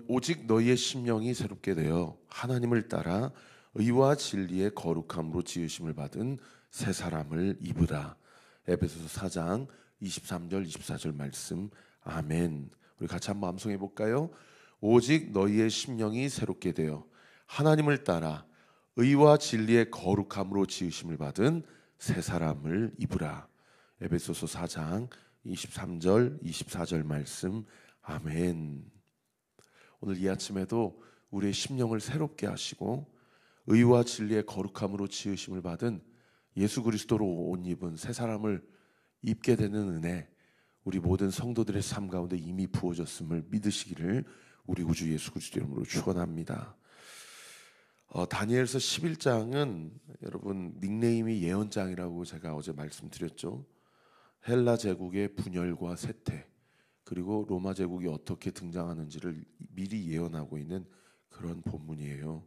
오직 너희의 심령이 새롭게 되어 하나님을 따라 의와 진리의 거룩함으로 지으심을 받은 새 사람을 입으라. 에베소서 4장 23절 24절 말씀. 아멘. 우리 같이 한번 암송해 볼까요? 오직 너희의 심령이 새롭게 되어 하나님을 따라 의와 진리의 거룩함으로 지으심을 받은 새 사람을 입으라. 에베소서 4장 23절 24절 말씀. 아멘. 오늘 이 아침에도 우리의 심령을 새롭게 하시고 의와 진리의 거룩함으로 지으심을 받은 예수 그리스도로 옷 입은 새 사람을 입게 되는 은혜, 우리 모든 성도들의 삶 가운데 이미 부어졌음을 믿으시기를 우리 구주 예수 그리스도 이름으로 축원합니다. 다니엘서 11장은 여러분 닉네임이 예언장이라고 제가 어제 말씀드렸죠. 헬라 제국의 분열과 쇠퇴, 그리고 로마 제국이 어떻게 등장하는지를 미리 예언하고 있는 그런 본문이에요.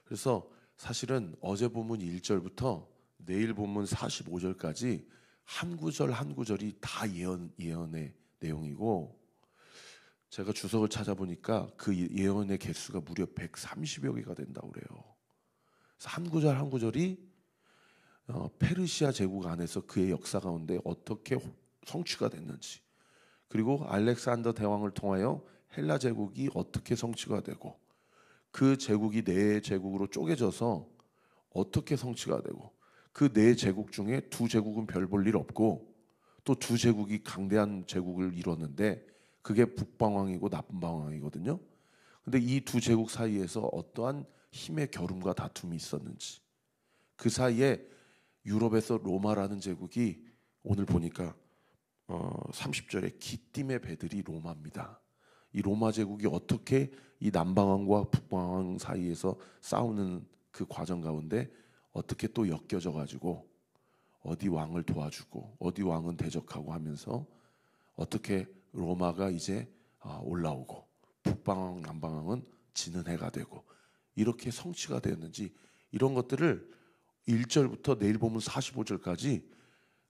그래서 사실은 어제 본문 1절부터 내일 본문 45절까지 한 구절 한 구절이 다 예언의 내용이고, 제가 주석을 찾아보니까 그 예언의 개수가 무려 130여 개가 된다고 그래요. 그래서 한 구절 한 구절이 페르시아 제국 안에서 그의 역사 가운데 어떻게 성취가 됐는지, 그리고 알렉산더 대왕을 통하여 헬라 제국이 어떻게 성취가 되고, 그 제국이 네 제국으로 쪼개져서 어떻게 성취가 되고, 그 네 제국 중에 두 제국은 별 볼 일 없고 또 두 제국이 강대한 제국을 이뤘는데 그게 북방왕이고 남방왕이거든요. 근데 이 두 제국 사이에서 어떠한 힘의 겨rum과 다툼이 있었는지, 그 사이에 유럽에서 로마라는 제국이 오늘 보니까 30절에 기띔의 배들이 로마입니다. 이 로마 제국이 어떻게 이 남방왕과 북방왕 사이에서 싸우는 그 과정 가운데 어떻게 또 엮여져 가지고 어디 왕을 도와주고 어디 왕은 대적하고 하면서 어떻게 로마가 이제 올라오고 북방왕 남방왕은 지는 해가 되고 이렇게 성취가 되었는지, 이런 것들을 1절부터 내일 보면 45절까지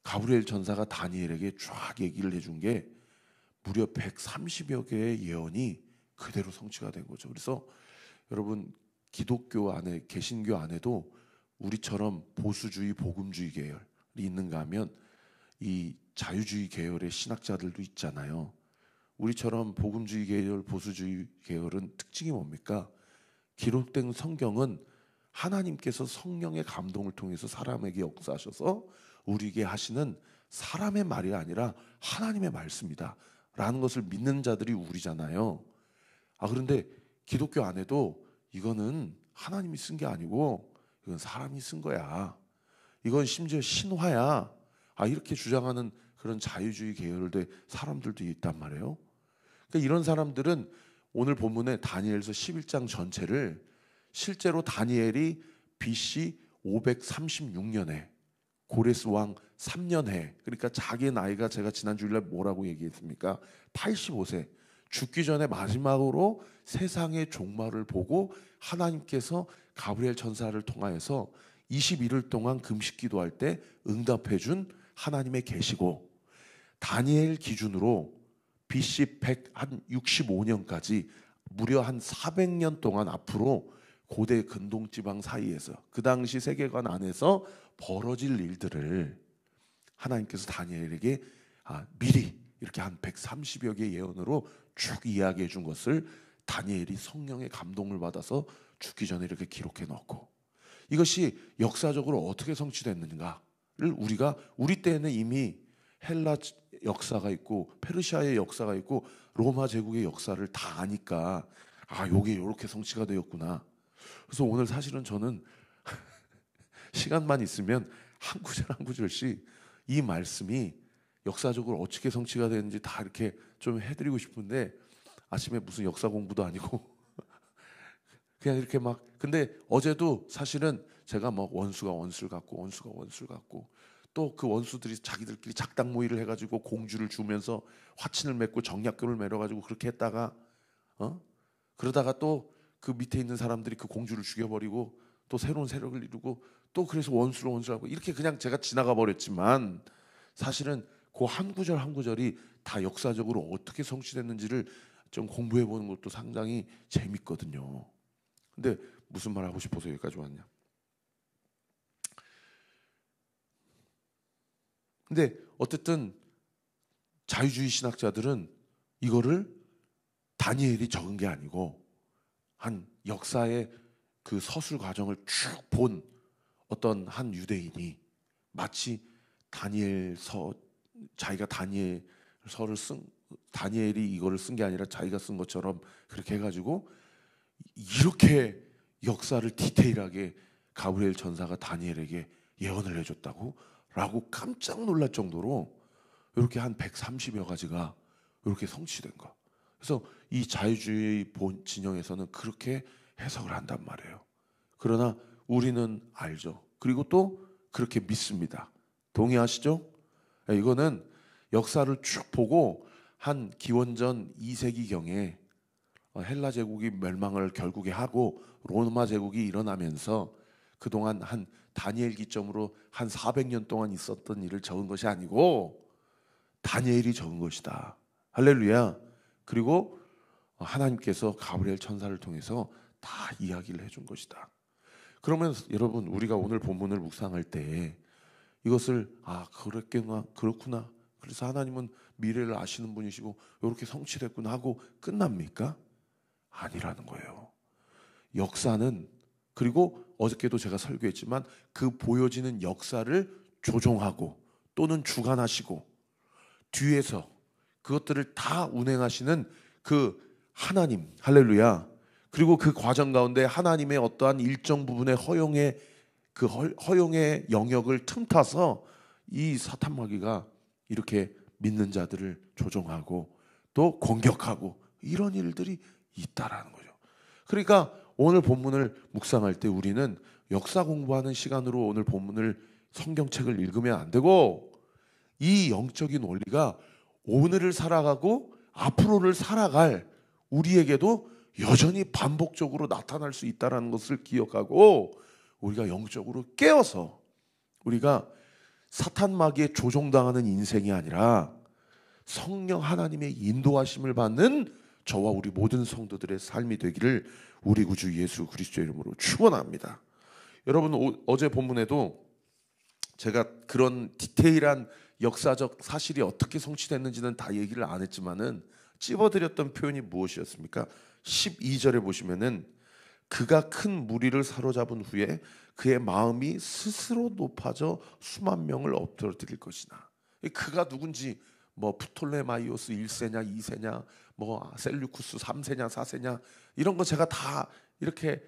가브리엘 전사가 다니엘에게 쫙 얘기를 해준 게 무려 130여 개의 예언이 그대로 성취가 된 거죠. 그래서 여러분, 기독교 안에, 개신교 안에도 우리처럼 보수주의, 복음주의 계열이 있는가 하면 이 자유주의 계열의 신학자들도 있잖아요. 우리처럼 복음주의 계열, 보수주의 계열은 특징이 뭡니까? 기록된 성경은 하나님께서 성령의 감동을 통해서 사람에게 역사하셔서 우리에게 하시는 사람의 말이 아니라 하나님의 말씀이다 라는 것을 믿는 자들이 우리잖아요. 그런데 기독교 안에도 이거는 하나님이 쓴 게 아니고 이건 사람이 쓴 거야, 이건 심지어 신화야, 이렇게 주장하는 그런 자유주의 계열의 사람들도 있단 말이에요. 그러니까 이런 사람들은 오늘 본문에 다니엘서 11장 전체를 실제로 다니엘이 BC 536년에 고레스 왕 3년해, 그러니까 자기의 나이가, 제가 지난 주일날 뭐라고 얘기했습니까? 85세, 죽기 전에 마지막으로 세상의 종말을 보고 하나님께서 가브리엘 천사를 통하여서 21일 동안 금식 기도할 때 응답해 준 하나님의 계시고, 다니엘 기준으로 BC 165년까지 무려 한 400년 동안 앞으로 고대 근동지방 사이에서 그 당시 세계관 안에서 벌어질 일들을 하나님께서 다니엘에게 미리 이렇게 한 130여 개의 예언으로 쭉 이야기해 준 것을 다니엘이 성령의 감동을 받아서 죽기 전에 이렇게 기록해 놓고, 이것이 역사적으로 어떻게 성취됐는가를 우리 때에는 이미 헬라 역사가 있고 페르시아의 역사가 있고 로마 제국의 역사를 다 아니까 요게 이렇게 성취가 되었구나. 그래서 오늘 사실은 저는 시간만 있으면 한 구절 한 구절씩 이 말씀이 역사적으로 어떻게 성취가 되는지 다 이렇게 좀 해드리고 싶은데, 아침에 무슨 역사 공부도 아니고 그냥 이렇게 막. 근데 어제도 사실은 제가 원수가 원수를 갖고 또 그 원수들이 자기들끼리 작당 모의를 해가지고 공주를 주면서 화친을 맺고 정약교를 맺어가지고 그렇게 했다가 그러다가 또 그 밑에 있는 사람들이 그 공주를 죽여버리고 또 새로운 세력을 이루고 또 그래서 원수하고 이렇게 그냥 제가 지나가 버렸지만, 사실은 그 한 구절 한 구절이 다 역사적으로 어떻게 성취됐는지를 좀 공부해 보는 것도 상당히 재밌거든요. 근데 무슨 말 하고 싶어서 여기까지 왔냐? 근데 어쨌든 자유주의 신학자들은 이거를 다니엘이 적은 게 아니고 한 역사의 그 서술 과정을 쭉 본 어떤 한 유대인이 마치 자기가 다니엘이 이거를 쓴 게 아니라 자기가 쓴 것처럼 그렇게 해가지고 이렇게 역사를 디테일하게 가브리엘 전사가 다니엘에게 예언을 해줬다고? 라고 깜짝 놀랄 정도로 이렇게 한 130여 가지가 이렇게 성취된 거. 그래서 이 자유주의 진영에서는 그렇게 해석을 한단 말이에요. 그러나 우리는 알죠. 그리고 또 그렇게 믿습니다. 동의하시죠? 이거는 역사를 쭉 보고 한 기원전 2세기경에 헬라 제국이 멸망을 결국에 하고 로마 제국이 일어나면서 그동안 한 다니엘 기점으로 한 400년 동안 있었던 일을 적은 것이 아니고 다니엘이 적은 것이다. 할렐루야. 그리고 하나님께서 가브리엘 천사를 통해서 다 이야기를 해준 것이다. 그러면 여러분, 우리가 오늘 본문을 묵상할 때 이것을 그렇구나. 그래서 하나님은 미래를 아시는 분이시고 이렇게 성취됐구나 하고 끝납니까? 아니라는 거예요. 역사는, 그리고 어저께도 제가 설교했지만 그 보여지는 역사를 조종하고 또는 주관하시고 뒤에서 그것들을 다 운행하시는 그 하나님, 할렐루야. 그리고 그 과정 가운데 하나님의 어떠한 일정 부분의 허용의 영역을 틈타서 이 사탄 마귀가 이렇게 믿는 자들을 조종하고 또 공격하고 이런 일들이 있다라는 거죠. 그러니까 오늘 본문을 묵상할 때 우리는 역사 공부하는 시간으로 오늘 본문을, 성경책을 읽으면 안 되고 이 영적인 원리가 오늘을 살아가고 앞으로를 살아갈 우리에게도 여전히 반복적으로 나타날 수 있다는 것을 기억하고 우리가 영적으로 깨어서 우리가 사탄 마귀에 조종당하는 인생이 아니라 성령 하나님의 인도하심을 받는 저와 우리 모든 성도들의 삶이 되기를 우리 구주 예수 그리스도의 이름으로 축원합니다. 여러분, 어제 본문에도 제가 그런 디테일한 역사적 사실이 어떻게 성취됐는지는 다 얘기를 안 했지만은 찝어드렸던 표현이 무엇이었습니까? 12절에 보시면은 그가 큰 무리를 사로잡은 후에 그의 마음이 스스로 높아져 수만 명을 엎드러뜨릴 것이나. 그가 누군지 뭐 프톨레마이오스 1세냐 2세냐 뭐 셀류쿠스 3세냐 4세냐 이런 거 제가 다 이렇게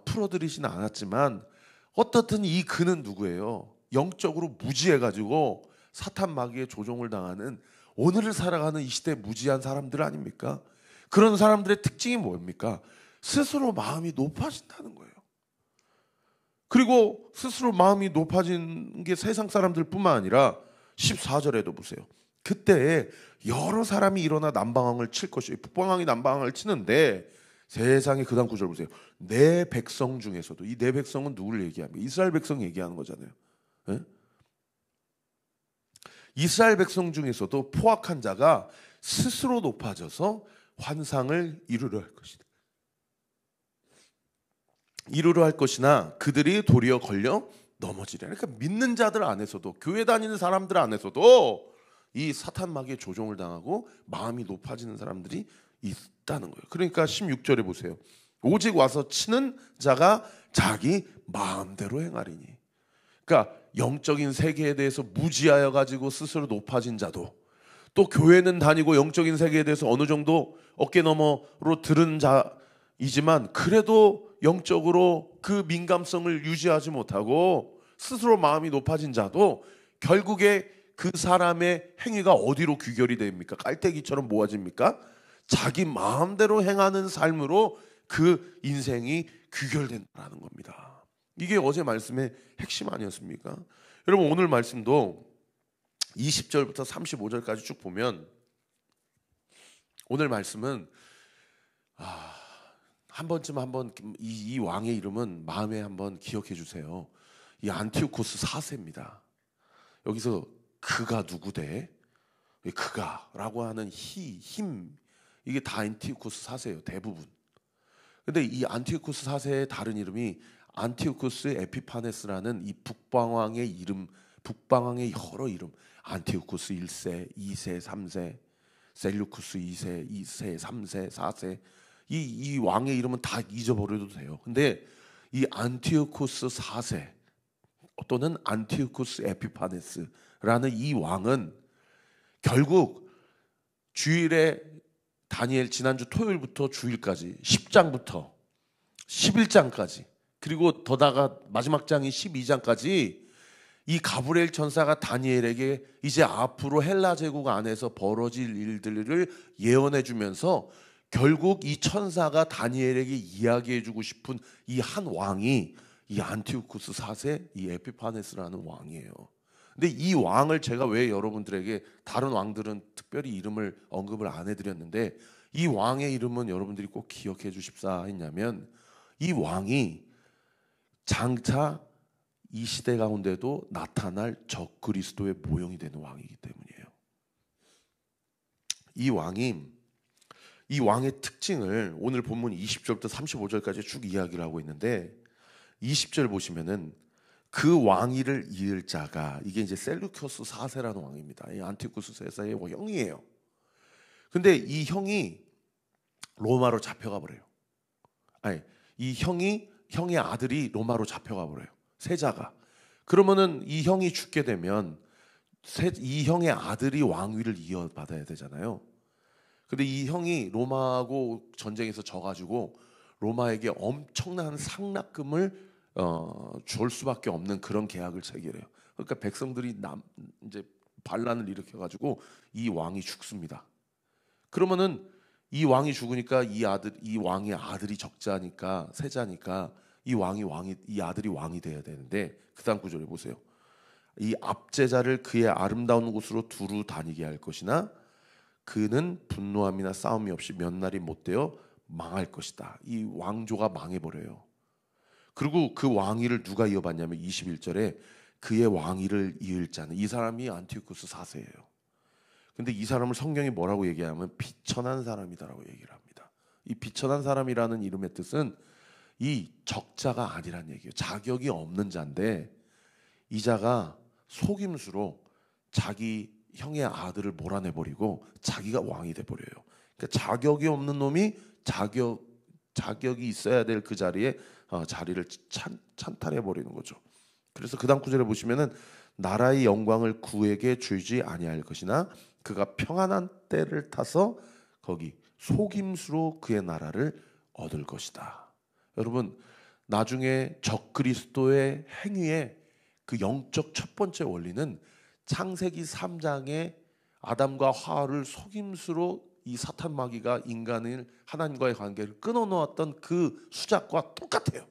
풀어드리지는 않았지만 어떻든 이 그는 누구예요? 영적으로 무지해가지고 사탄 마귀의 조종을 당하는 오늘을 살아가는 이 시대 무지한 사람들 아닙니까? 그런 사람들의 특징이 뭡니까? 스스로 마음이 높아진다는 거예요. 그리고 스스로 마음이 높아진 게 세상 사람들뿐만 아니라 14절에도 보세요. 그때 여러 사람이 일어나 남방왕을 칠 것이요. 북방왕이 남방왕을 치는데 세상에 그 다음 구절 보세요. 내 백성 중에서도, 이 내 백성은 누구를 얘기합니까? 이스라엘 백성 얘기하는 거잖아요. 네? 이스라엘 백성 중에서도 포악한 자가 스스로 높아져서 환상을 이루려 할 것이다. 이루려 할 것이나 그들이 도리어 걸려 넘어지리라. 그러니까 믿는 자들 안에서도, 교회 다니는 사람들 안에서도 이 사탄 마귀의 조종을 당하고 마음이 높아지는 사람들이 있다는 거예요. 그러니까 16절에 보세요. 오직 와서 치는 자가 자기 마음대로 행하리니. 그러니까 영적인 세계에 대해서 무지하여 가지고 스스로 높아진 자도, 또 교회는 다니고 영적인 세계에 대해서 어느 정도 어깨너머로 들은 자이지만 그래도 영적으로 그 민감성을 유지하지 못하고 스스로 마음이 높아진 자도 결국에 그 사람의 행위가 어디로 귀결이 됩니까? 깔때기처럼 모아집니까? 자기 마음대로 행하는 삶으로 그 인생이 귀결된다는 겁니다. 이게 어제 말씀의 핵심 아니었습니까? 여러분, 오늘 말씀도 20절부터 35절까지 쭉 보면 오늘 말씀은 한 번쯤 이 왕의 이름은 마음에 한번 기억해 주세요. 이 안티오코스 4세입니다. 여기서 그가 누구대? 그가라고 하는 힘, 이게 다 안티오쿠스 4세예요. 대부분. 근데 이 안티오쿠스 4세의 다른 이름이 안티오쿠스 에피파네스라는 이 북방왕의 이름, 북방왕의 여러 이름, 안티오쿠스 1세, 2세, 3세, 셀루쿠스 2세, 2세, 3세, 4세, 이 왕의 이름은 다 잊어버려도 돼요. 근데 이 안티오쿠스 4세 또는 안티오쿠스 에피파네스라는 이 왕은 결국 주일에 다니엘 지난주 토요일부터 주일까지 10장부터 11장까지 그리고 더다가 마지막 장이 12장까지 이 가브리엘 천사가 다니엘에게 이제 앞으로 헬라 제국 안에서 벌어질 일들을 예언해 주면서 결국 이 천사가 다니엘에게 이야기해 주고 싶은 이 한 왕이 이 안티오쿠스 4세 이 에피파네스라는 왕이에요. 근데 이 왕을 제가 왜 여러분들에게 다른 왕들은 특별히 이름을 언급을 안 해드렸는데 이 왕의 이름은 여러분들이 꼭 기억해 주십사 했냐면 이 왕이 장차 이 시대 가운데도 나타날 적그리스도의 모형이 되는 왕이기 때문이에요. 이 왕의 특징을 오늘 본문 20절부터 35절까지 쭉 이야기를 하고 있는데 20절 보시면은 그 왕위를 이을 자가 이게 이제 셀루큐스 4세라는 왕입니다. 이 안티오쿠스 4세의 형이에요. 근데 이 형이 로마로 잡혀가 버려요. 아니, 이 형의 아들이 로마로 잡혀가 버려요. 세자가. 그러면은 이 형이 죽게 되면 이 형의 아들이 왕위를 이어받아야 되잖아요. 근데 이 형이 로마하고 전쟁에서 져가지고 로마에게 엄청난 상납금을 줄 수밖에 없는 그런 계약을 체결해요. 그러니까 백성들이 이제 반란을 일으켜가지고 이 왕이 죽습니다. 그러면은 이 왕이 죽으니까 이 왕의 아들이 적자니까 세자니까 이 아들이 왕이 돼야 되는데 그다음 구절에 보세요. 이 압제자를 그의 아름다운 곳으로 두루 다니게 할 것이나 그는 분노함이나 싸움이 없이 몇 날이 못 되어 망할 것이다. 이 왕조가 망해버려요. 그리고 그 왕위를 누가 이어받냐면 21절에 그의 왕위를 이을 자는 이 사람이 안티오쿠스 4세예요. 근데 이 사람을 성경이 뭐라고 얘기하면 비천한 사람이다라고 얘기를 합니다. 이 비천한 사람이라는 이름의 뜻은 이 적자가 아니란 얘기예요. 자격이 없는 자인데 이 자가 속임수로 자기 형의 아들을 몰아내버리고 자기가 왕이 돼버려요. 그러니까 자격이 없는 놈이 자격이 있어야 될 그 자리에 자리를 찬탈해버리는 거죠. 그래서 그 다음 구절에 보시면은 나라의 영광을 그에게 주지 아니할 것이나 그가 평안한 때를 타서 거기 속임수로 그의 나라를 얻을 것이다. 여러분 나중에 적그리스도의 행위의 그 영적 첫 번째 원리는 창세기 3장에 아담과 하와를 속임수로 이 사탄 마귀가 인간을 하나님과의 관계를 끊어놓았던 그 수작과 똑같아요.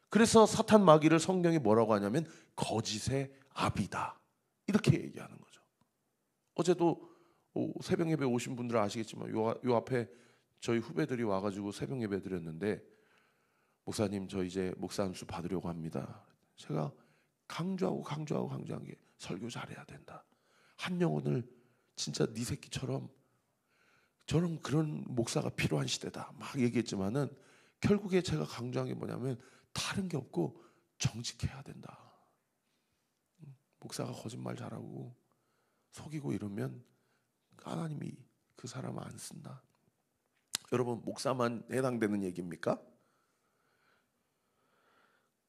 그래서 사탄 마귀를 성경이 뭐라고 하냐면 거짓의 아비다 이렇게 얘기하는 거죠. 어제도 새벽 예배 오신 분들은 아시겠지만 요 앞에 저희 후배들이 와가지고 새벽 예배 드렸는데 목사님 저 이제 목사 안수 받으려고 합니다. 제가 강조한 게 설교 잘해야 된다. 한 영혼을 진짜 네 새끼처럼 저는 그런 목사가 필요한 시대다 막 얘기했지만은 결국에 제가 강조한 게 뭐냐면 다른 게 없고 정직해야 된다. 목사가 거짓말 잘하고 속이고 이러면 하나님이 그 사람을 안 쓴다. 여러분 목사만 해당되는 얘기입니까?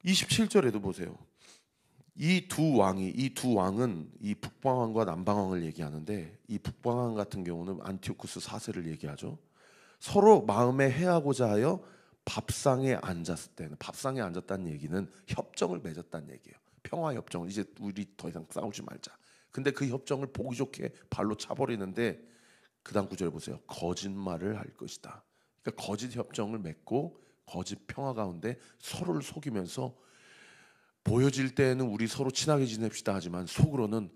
27절에도 보세요. 이 두 왕은 이 북방왕과 남방왕을 얘기하는데 이 북방왕 같은 경우는 안티오쿠스 4세를 얘기하죠. 서로 마음에 해하고자 하여 밥상에 앉았을 때는 밥상에 앉았다는 얘기는 협정을 맺었다는 얘기예요. 평화 협정을 이제 우리 더 이상 싸우지 말자. 근데 그 협정을 보기 좋게 발로 차버리는데 그다음 구절에 보세요. 거짓말을 할 것이다. 그러니까 거짓 협정을 맺고 거짓 평화 가운데 서로를 속이면서 보여질 때는 우리 서로 친하게 지냅시다 하지만 속으로는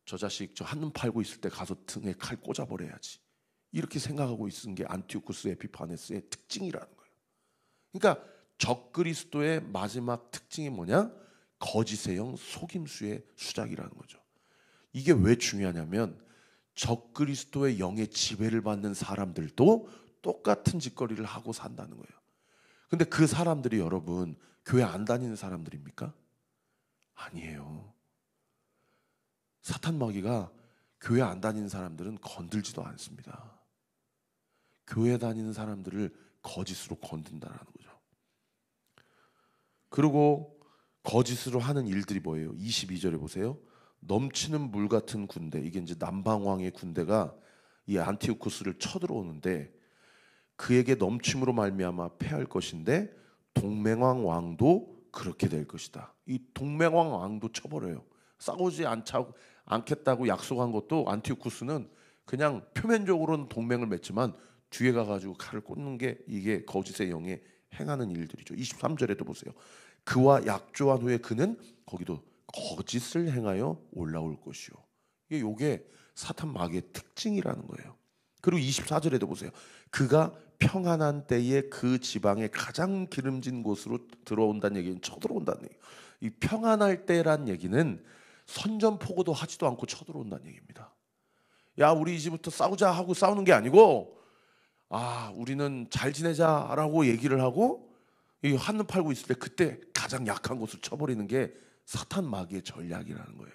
저 자식 저 한눈 팔고 있을 때 가서 등에 칼 꽂아버려야지. 이렇게 생각하고 있는 게 안티오쿠스 에피파네스의 특징이라는 거예요. 그러니까 적그리스도의 마지막 특징이 뭐냐? 거짓의 영 속임수의 수작이라는 거죠. 이게 왜 중요하냐면 적그리스도의 영의 지배를 받는 사람들도 똑같은 짓거리를 하고 산다는 거예요. 근데 그 사람들이 여러분 교회 안 다니는 사람들입니까? 아니에요. 사탄 마귀가 교회 안 다니는 사람들은 건들지도 않습니다. 교회 다니는 사람들을 거짓으로 건든다는 거죠. 그리고 거짓으로 하는 일들이 뭐예요? 22절에 보세요. 넘치는 물 같은 군대, 이게 이제 남방왕의 군대가 이 안티오쿠스를 쳐들어오는데 그에게 넘침으로 말미암아 패할 것인데 동맹왕 왕도 그렇게 될 것이다. 이 동맹왕 왕도 쳐버려요. 싸우지 않겠다고 약속한 것도 안티오쿠스는 그냥 표면적으로는 동맹을 맺지만 뒤에 가가지고 칼을 꽂는 게 이게 거짓의 영에 행하는 일들이죠. 23절에도 보세요. 그와 약조한 후에 그는 거기도 거짓을 행하여 올라올 것이요. 이게 사탄 마귀의 특징이라는 거예요. 그리고 24절에도 보세요. 그가 평안한 때에 그 지방의 가장 기름진 곳으로 들어온다는 얘기는 쳐들어온다는 얘기예요. 이 평안할 때란 얘기는 선전포고도 하지도 않고 쳐들어온다는 얘기입니다. 야, 우리 이제부터 싸우자 하고 싸우는 게 아니고 우리는 잘 지내자라고 얘기를 하고 이 한눈 팔고 있을 때 그때 가장 약한 곳을 쳐버리는 게 사탄 마귀의 전략이라는 거예요.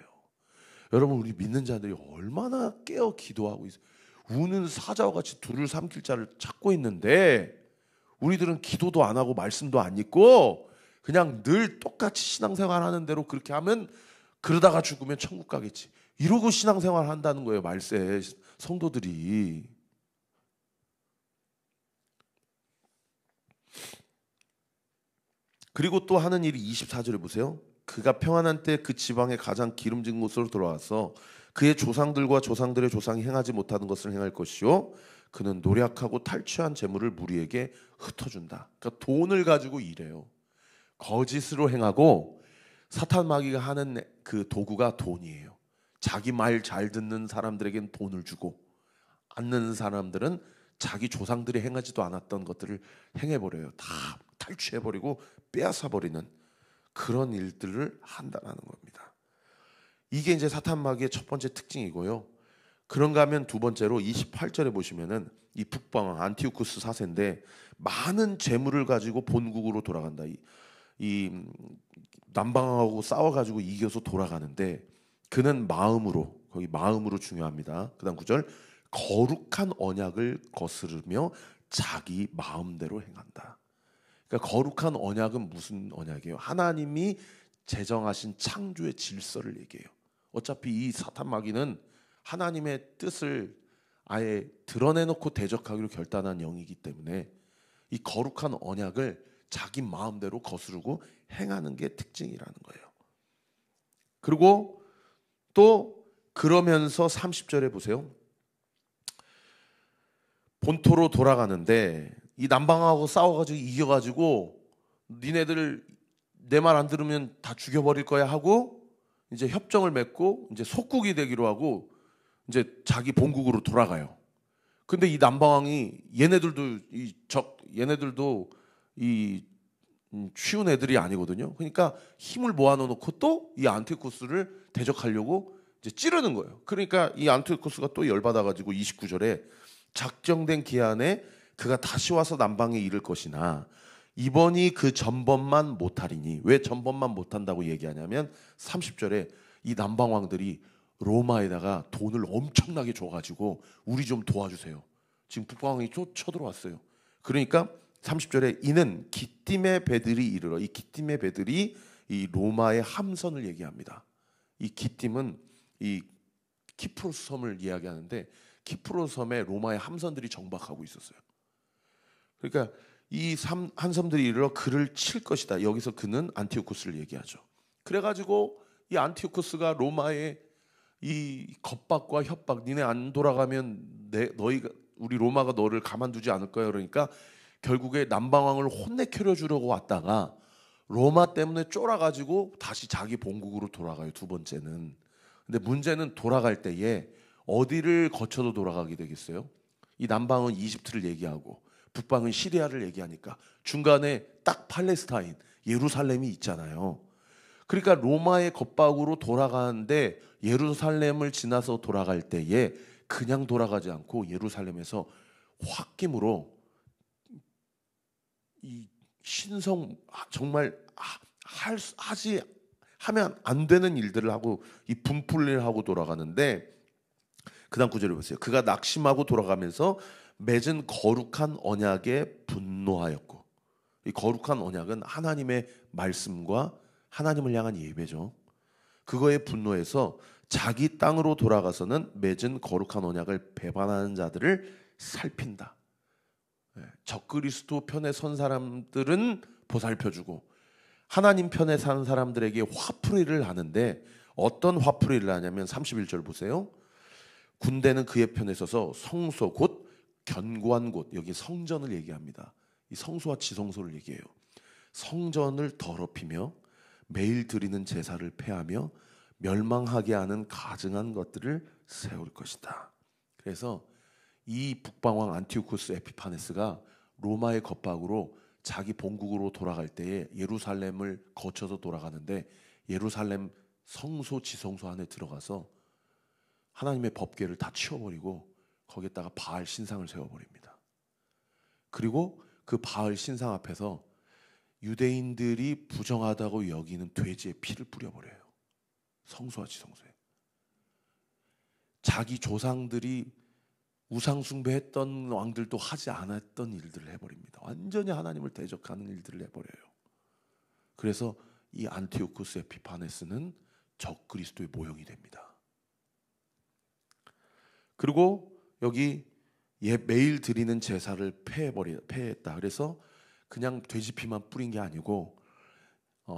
여러분, 우리 믿는 자들이 얼마나 깨어 기도하고 있어요. 우는 사자와 같이 둘을 삼킬 자를 찾고 있는데 우리들은 기도도 안 하고 말씀도 안 읽고 그냥 늘 똑같이 신앙생활 하는 대로 그렇게 하면 그러다가 죽으면 천국 가겠지, 이러고 신앙생활 한다는 거예요. 말세 성도들이. 그리고 또 하는 일이 24절에 보세요. 그가 평안한 때 그 지방의 가장 기름진 곳으로 돌아와서 그의 조상들과 조상들의 조상이 행하지 못하는 것을 행할 것이요 그는 노력하고 탈취한 재물을 무리에게 흩어준다. 그러니까 돈을 가지고 일해요. 거짓으로 행하고 사탄 마귀가 하는 그 도구가 돈이에요. 자기 말 잘 듣는 사람들에게는 돈을 주고 안 듣는 사람들은 자기 조상들이 행하지도 않았던 것들을 행해버려요. 다 탈취해버리고 빼앗아버리는 그런 일들을 한다는 겁니다. 이게 이제 사탄 마귀의 첫 번째 특징이고요. 그런가 하면 두 번째로 28절에 보시면은 이 북방왕 안티오쿠스 4세인데 많은 재물을 가지고 본국으로 돌아간다. 이 남방왕하고 싸워가지고 이겨서 돌아가는데 그는 마음으로, 거기 마음으로 중요합니다. 그다음 9절 거룩한 언약을 거스르며 자기 마음대로 행한다. 그러니까 거룩한 언약은 무슨 언약이에요? 하나님이 제정하신 창조의 질서를 얘기해요. 어차피 이 사탄 마귀는 하나님의 뜻을 아예 드러내놓고 대적하기로 결단한 영이기 때문에 이 거룩한 언약을 자기 마음대로 거스르고 행하는 게 특징이라는 거예요. 그리고 또 그러면서 30절에 보세요. 본토로 돌아가는데 이 남방하고 싸워가지고 이겨가지고 니네들 내 말 안 들으면 다 죽여버릴 거야 하고 이제 협정을 맺고 이제 속국이 되기로 하고 이제 자기 본국으로 돌아가요. 근데 이 남방왕이 얘네들도 이 쉬운 애들이 아니거든요. 그러니까 힘을 모아놓고 또 이 안티오쿠스를 대적하려고 이제 찌르는 거예요. 그러니까 이 안티오쿠스가 또 열받아가지고 29절에 작정된 기한에 그가 다시 와서 남방에 이를 것이나 이번이 그 전번만 못하리니. 왜 전번만 못한다고 얘기하냐면 30절에 이 남방왕들이 로마에다가 돈을 엄청나게 줘가지고 우리 좀 도와주세요. 지금 북방왕이 쳐들어왔어요. 그러니까 30절에 이는 기띔의 배들이 이르러, 이 기띔의 배들이 이 로마의 함선을 얘기합니다. 이 기띔은 이 키프로스 섬을 이야기하는데 키프로스 섬에 로마의 함선들이 정박하고 있었어요. 그러니까 이 함선들이 이르러 그를 칠 것이다. 여기서 그는 안티오쿠스를 얘기하죠. 그래가지고 이 안티오쿠스가 로마의 이 겁박과 협박, 니네 안 돌아가면 우리 로마가 너를 가만두지 않을 거야. 그러니까 결국에 남방왕을 혼내켜 주려고 왔다가 로마 때문에 쫄아가지고 다시 자기 본국으로 돌아가요. 두 번째는. 근데 문제는 돌아갈 때에 어디를 거쳐도 돌아가게 되겠어요? 이 남방은 이집트를 얘기하고 북방은 시리아를 얘기하니까 중간에 딱 팔레스타인, 예루살렘이 있잖아요. 그러니까 로마의 겁박으로 돌아가는데 예루살렘을 지나서 돌아갈 때에 그냥 돌아가지 않고 예루살렘에서 홧김으로 이 신성 정말 하면 안 되는 일들을 하고 이 분풀이를 하고 돌아가는데, 그다음 구절을 보세요. 그가 낙심하고 돌아가면서 맺은 거룩한 언약에 분노하였고, 이 거룩한 언약은 하나님의 말씀과 하나님을 향한 예배죠. 그거에 분노해서 자기 땅으로 돌아가서는 맺은 거룩한 언약을 배반하는 자들을 살핀다. 적그리스도 편에 선 사람들은 보살펴주고 하나님 편에 산 사람들에게 화풀이를 하는데, 어떤 화풀이를 하냐면 31절 보세요. 군대는 그의 편에 서서 성소 곧 견고한 곳, 여기 성전을 얘기합니다. 이 성소와 지성소를 얘기해요. 성전을 더럽히며 매일 드리는 제사를 폐하며 멸망하게 하는 가증한 것들을 세울 것이다. 그래서 이 북방왕 안티오쿠스 에피파네스가 로마의 겁박으로 자기 본국으로 돌아갈 때에 예루살렘을 거쳐서 돌아가는데, 예루살렘 성소 지성소 안에 들어가서 하나님의 법궤를 다 치워버리고 거기에다가 바알 신상을 세워버립니다. 그리고 그 바알 신상 앞에서 유대인들이 부정하다고 여기는 돼지의 피를 뿌려버려요. 성소와 지성소에. 자기 조상들이 우상숭배했던 왕들도 하지 않았던 일들을 해버립니다. 완전히 하나님을 대적하는 일들을 해버려요. 그래서 이 안티오쿠스 에피파네스는 적그리스도의 모형이 됩니다. 그리고 여기 매일 드리는 제사를 폐했다. 그래서 그냥 돼지피만 뿌린 게 아니고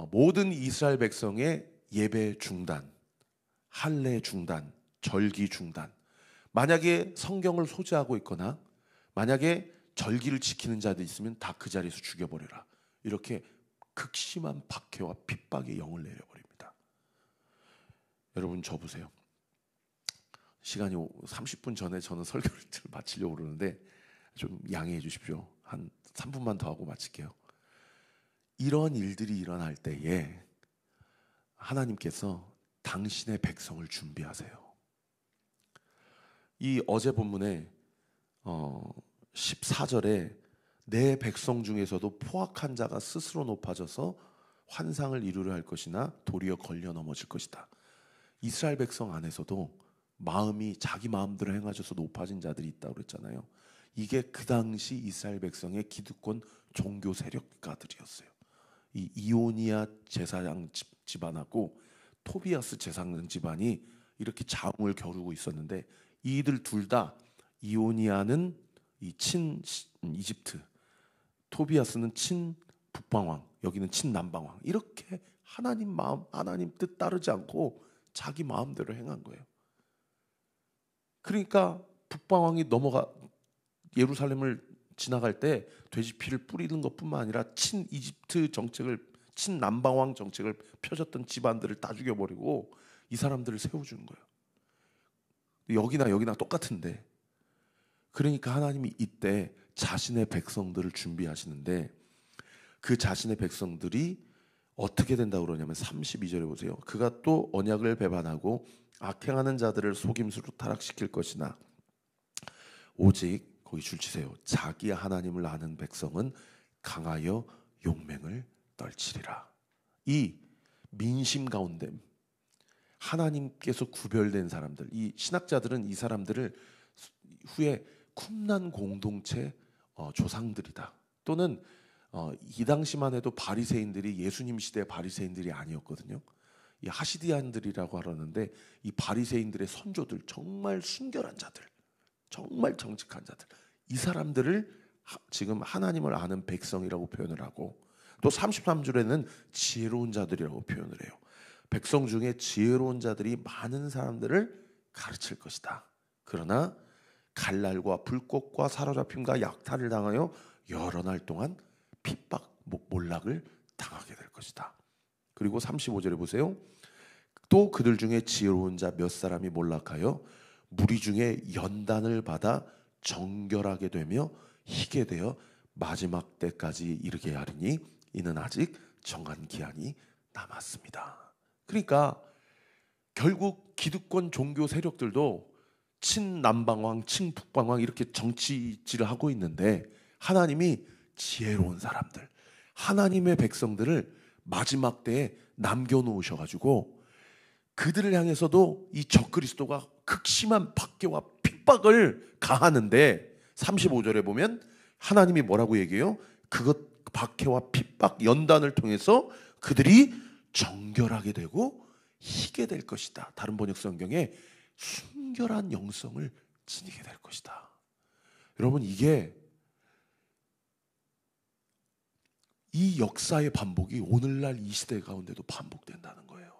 모든 이스라엘 백성의 예배 중단, 할례 중단, 절기 중단. 만약에 성경을 소지하고 있거나 만약에 절기를 지키는 자들이 있으면 다 그 자리에서 죽여버려라. 이렇게 극심한 박해와 핍박의 영을 내려버립니다. 여러분, 저 보세요. 시간이 30분 전에 저는 설교를 마치려고 그러는데 좀 양해해 주십시오. 한 3분만 더 하고 마칠게요. 이런 일들이 일어날 때에 하나님께서 당신의 백성을 준비하세요. 이 어제 본문에 14절에 내 백성 중에서도 포악한 자가 스스로 높아져서 환상을 이루려 할 것이나 도리어 걸려 넘어질 것이다. 이스라엘 백성 안에서도 마음이 자기 마음대로 행하셔서 높아진 자들이 있다고 그랬잖아요. 이게 그 당시 이스라엘 백성의 기득권 종교 세력가들이었어요. 이 이오니아 제사장 집안하고 토비아스 제사장 집안이 이렇게 자웅을 겨루고 있었는데, 이들 둘 다, 이오니아는 이 친 이집트, 토비아스는 친 북방왕, 여기는 친 남방왕. 이렇게 하나님 마음, 하나님 뜻 따르지 않고 자기 마음대로 행한 거예요. 그러니까 북방왕이 예루살렘을 지나갈 때 돼지피를 뿌리는 것뿐만 아니라 친 이집트 정책을, 친 남방왕 정책을 펴줬던 집안들을 다 죽여버리고 이 사람들을 세워주는 거예요. 여기나 똑같은데, 그러니까 하나님이 이때 자신의 백성들을 준비하시는데, 그 자신의 백성들이 어떻게 된다고 그러냐면 32절에 보세요. 그가 또 언약을 배반하고 악행하는 자들을 속임수로 타락시킬 것이나 오직, 거기 줄 치세요, 자기 하나님을 아는 백성은 강하여 용맹을 떨치리라. 이 민심 가운데 하나님께서 구별된 사람들, 이 신학자들은 이 사람들을 후에 쿰난 공동체 조상들이다. 또는 이 당시만 해도 바리새인들이 예수님 시대 바리새인들이 아니었거든요. 이 하시디안들이라고 하는데, 이 바리새인들의 선조들, 정말 순결한 자들, 정말 정직한 자들, 이 사람들을 지금 하나님을 아는 백성이라고 표현을 하고, 또 33절에는 지혜로운 자들이라고 표현을 해요. 백성 중에 지혜로운 자들이 많은 사람들을 가르칠 것이다. 그러나 갈날과 불꽃과 사로잡힘과 약탈을 당하여 여러 날 동안 핍박, 몰락을 당하게 될 것이다. 그리고 35절에 보세요. 또 그들 중에 지혜로운 자 몇 사람이 몰락하여 무리 중에 연단을 받아 정결하게 되며 희게 되어 마지막 때까지 이르게 하리니 이는 아직 정한 기한이 남았습니다. 그러니까 결국 기득권 종교 세력들도 친남방왕, 친북방왕 이렇게 정치질을 하고 있는데 하나님이 지혜로운 사람들, 하나님의 백성들을 마지막 때에 남겨놓으셔가지고 그들을 향해서도 이 적그리스도가 극심한 박해와 핍박을 가하는데 35절에 보면 하나님이 뭐라고 얘기해요? 그것 박해와 핍박 연단을 통해서 그들이 정결하게 되고 희게 될 것이다. 다른 번역 성경에 순결한 영성을 지니게 될 것이다. 여러분, 이게 이 역사의 반복이 오늘날 이 시대 가운데도 반복된다는 거예요.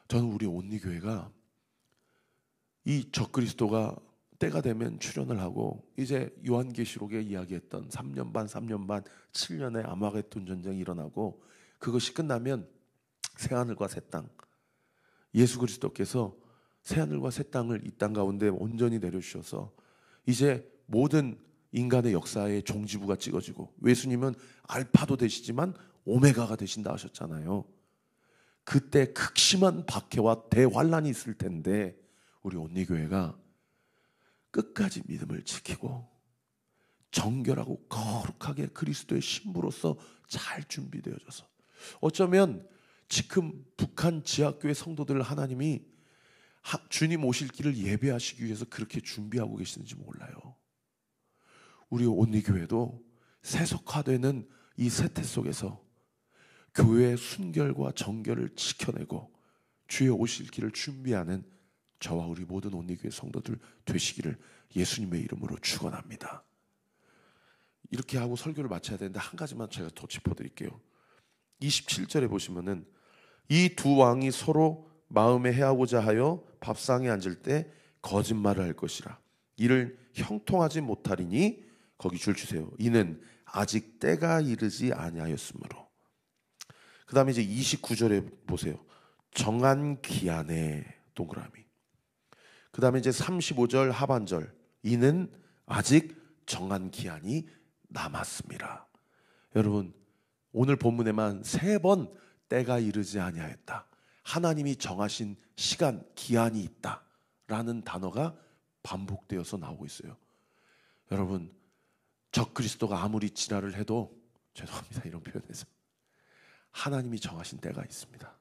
저는 우리 온리교회가 이 적그리스도가 때가 되면 출현을 하고 이제 요한계시록에 이야기했던 3년 반, 7년의 아마겟돈 전쟁이 일어나고 그것이 끝나면 새하늘과 새 땅, 예수 그리스도께서 새하늘과 새 땅을 이 땅 가운데 온전히 내려주셔서 이제 모든 인간의 역사의 종지부가 찍어지고 예수님은 알파도 되시지만 오메가가 되신다 하셨잖아요. 그때 극심한 박해와 대환란이 있을 텐데 우리 온리교회가 끝까지 믿음을 지키고 정결하고 거룩하게 그리스도의 신부로서 잘 준비되어져서 어쩌면 지금 북한 지하교회 성도들 하나님이 주님 오실 길을 예배하시기 위해서 그렇게 준비하고 계시는지 몰라요. 우리 온리교회도 세속화되는 이 세태 속에서 교회의 순결과 정결을 지켜내고 주의 오실 길을 준비하는 저와 우리 모든 온리교회 성도들 되시기를 예수님의 이름으로 축원합니다. 이렇게 하고 설교를 마쳐야 되는데 한 가지만 제가 더 짚어드릴게요. 27절에 보시면은 이 두 왕이 서로 마음에 해하고자 하여 밥상에 앉을 때 거짓말을 할 것이라. 이를 형통하지 못하리니 거기 줄 주세요. 이는 아직 때가 이르지 아니하였으므로. 그 다음에 이제 29절에 보세요. 정한 기한에 동그라미. 그 다음에 이제 35절 하반절. 이는 아직 정한 기한이 남았습니다. 여러분, 오늘 본문에만 3번 때가 이르지 아니하였다, 하나님이 정하신 시간, 기한이 있다라는 단어가 반복되어서 나오고 있어요. 여러분, 적그리스도가 아무리 지랄을 해도, 죄송합니다 이런 표현에서, 하나님이 정하신 때가 있습니다.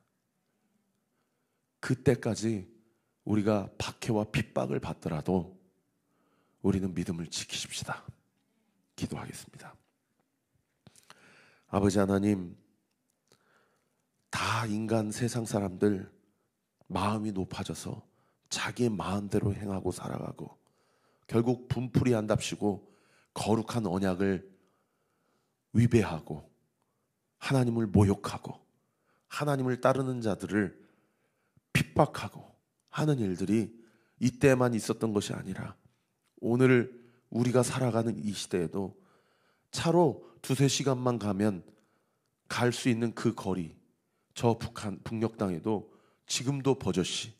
그때까지 우리가 박해와 핍박을 받더라도 우리는 믿음을 지키십시다. 기도하겠습니다. 아버지 하나님, 다 인간 세상 사람들 마음이 높아져서 자기의 마음대로 행하고 살아가고 결국 분풀이한답시고 거룩한 언약을 위배하고 하나님을 모욕하고 하나님을 따르는 자들을 핍박하고 하는 일들이 이때만 있었던 것이 아니라 오늘 우리가 살아가는 이 시대에도 차로 2-3시간만 가면 갈 수 있는 그 거리, 저 북녘 땅에도 지금도 버젓이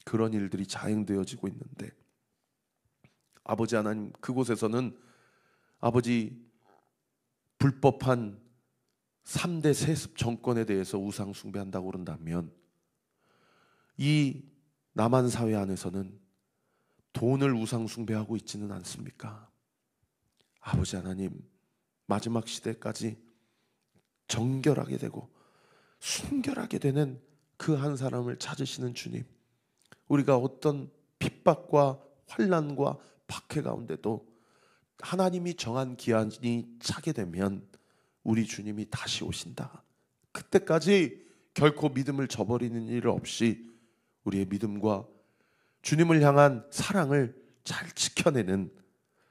그런 일들이 자행되어지고 있는데, 아버지 하나님, 그곳에서는 아버지 불법한 3대 세습 정권에 대해서 우상 숭배한다고 그런다면 이 남한 사회 안에서는 돈을 우상 숭배하고 있지는 않습니까? 아버지 하나님, 마지막 시대까지 정결하게 되고 순결하게 되는 그 한 사람을 찾으시는 주님, 우리가 어떤 핍박과 환난과 박해 가운데도 하나님이 정한 기한이 차게 되면 우리 주님이 다시 오신다. 그때까지 결코 믿음을 저버리는 일 없이 우리의 믿음과 주님을 향한 사랑을 잘 지켜내는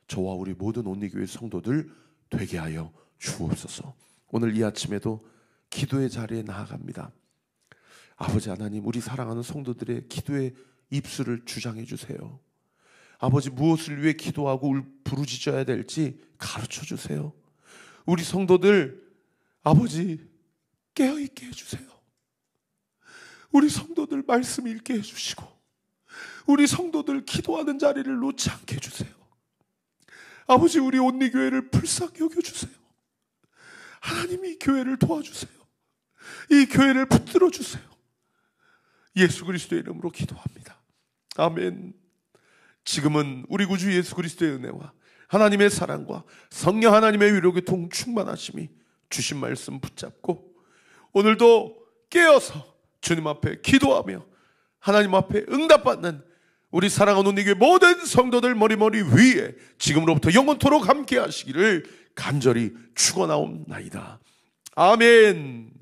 저와 우리 모든 온리교회 성도들 되게 하여 주옵소서. 오늘 이 아침에도 기도의 자리에 나아갑니다. 아버지 하나님, 우리 사랑하는 성도들의 기도의 입술을 주장해 주세요. 아버지, 무엇을 위해 기도하고 부르짖어야 될지 가르쳐 주세요. 우리 성도들 아버지 깨어있게 해주세요. 우리 성도들 말씀 읽게 해주시고 우리 성도들 기도하는 자리를 놓지 않게 해주세요. 아버지, 우리 온리교회를 불쌍히 여겨주세요. 하나님이 이 교회를 도와주세요. 이 교회를 붙들어 주세요. 예수 그리스도의 이름으로 기도합니다. 아멘. 지금은 우리 구주 예수 그리스도의 은혜와 하나님의 사랑과 성령 하나님의 위로교통 충만하심이 주신 말씀 붙잡고 오늘도 깨어서 주님 앞에 기도하며 하나님 앞에 응답받는 우리 사랑하는 우리 교회 모든 성도들 머리머리 위에 지금으로부터 영원토록 함께 하시기를 간절히 축원하옵나이다. 아멘.